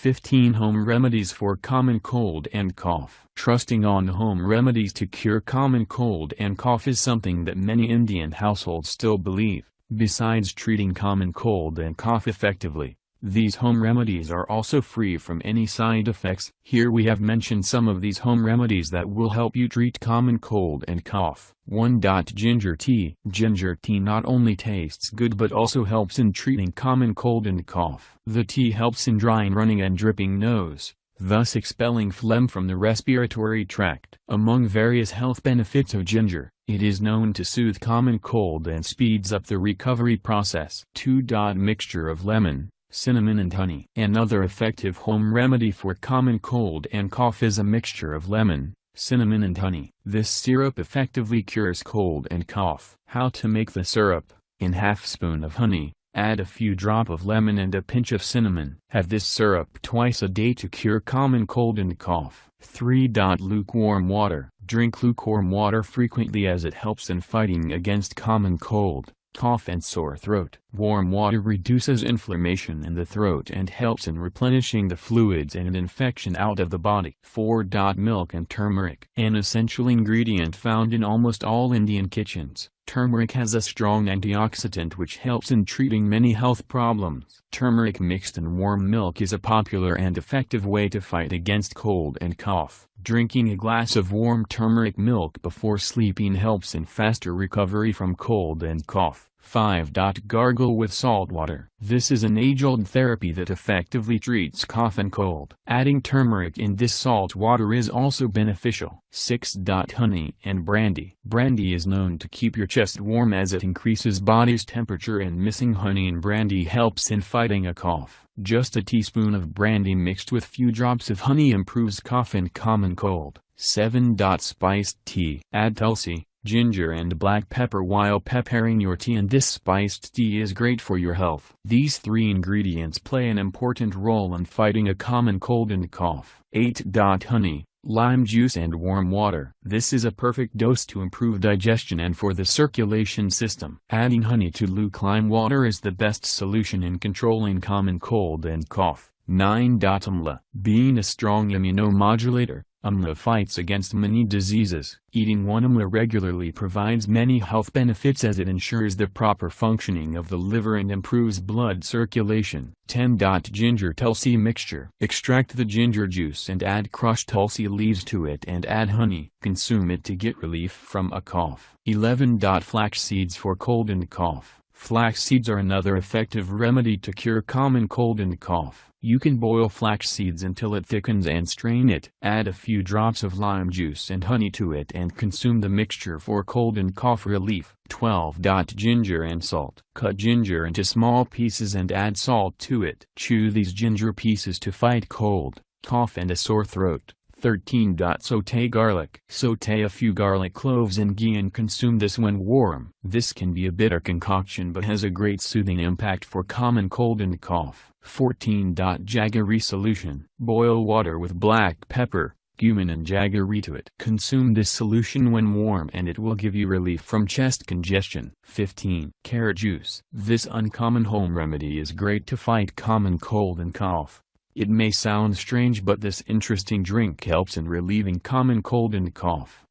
15 Home remedies for common cold and cough. Trusting on home remedies to cure common cold and cough is something that many Indian households still believe. Besides treating common cold and cough effectively, these home remedies are also free from any side effects. Here we have mentioned some of these home remedies that will help you treat common cold and cough. 1. Ginger tea. Ginger tea not only tastes good but also helps in treating common cold and cough. The tea helps in drying running and dripping nose, thus expelling phlegm from the respiratory tract. Among various health benefits of ginger, it is known to soothe common cold and speeds up the recovery process. 2. Mixture of lemon, cinnamon and honey. Another effective home remedy for common cold and cough is a mixture of lemon, cinnamon and honey. This syrup effectively cures cold and cough. How to make the syrup? In half spoon of honey, add a few drop of lemon and a pinch of cinnamon. Have this syrup twice a day to cure common cold and cough. 3. Lukewarm water. Drink lukewarm water frequently as it helps in fighting against common cold, cough and sore throat. Warm water reduces inflammation in the throat and helps in replenishing the fluids and infection out of the body. 4. Milk and turmeric. An essential ingredient found in almost all Indian kitchens, turmeric has a strong antioxidant which helps in treating many health problems. Turmeric mixed in warm milk is a popular and effective way to fight against cold and cough. Drinking a glass of warm turmeric milk before sleeping helps in faster recovery from cold and cough. 5. Gargle with salt water. This is an age-old therapy that effectively treats cough and cold. Adding turmeric in this salt water is also beneficial. 6. Honey and brandy. Brandy is known to keep your chest warm as it increases body's temperature, and missing honey in brandy helps in fighting a cough. Just a teaspoon of brandy mixed with few drops of honey improves cough and common cold. 7. Spiced tea. Add tulsi, ginger and black pepper while preparing your tea, and this spiced tea is great for your health. These 3 ingredients play an important role in fighting a common cold and cough. 8. Honey, lime juice and warm water. This is a perfect dose to improve digestion and for the circulation system. Adding honey to lukewarm water is the best solution in controlling common cold and cough. 9. Amla. Being a strong immunomodulator, amla fights against many diseases. Eating one amla regularly provides many health benefits as it ensures the proper functioning of the liver and improves blood circulation. 10. Ginger tulsi mixture. Extract the ginger juice and add crushed tulsi leaves to it and add honey. Consume it to get relief from a cough. 11. Flax seeds for cold and cough. Flax seeds are another effective remedy to cure common cold and cough. You can boil flax seeds until it thickens and strain it. Add a few drops of lime juice and honey to it and consume the mixture for cold and cough relief. 12. Ginger and salt. Cut ginger into small pieces and add salt to it. Chew these ginger pieces to fight cold, cough and a sore throat. 13. Sauté garlic. Sauté a few garlic cloves in ghee and consume this when warm. This can be a bitter concoction but has a great soothing impact for common cold and cough. 14. Jaggery solution. Boil water with black pepper, cumin and jaggery to it. Consume this solution when warm and it will give you relief from chest congestion. 15. Carrot juice. This uncommon home remedy is great to fight common cold and cough. It may sound strange but this interesting drink helps in relieving common cold and cough.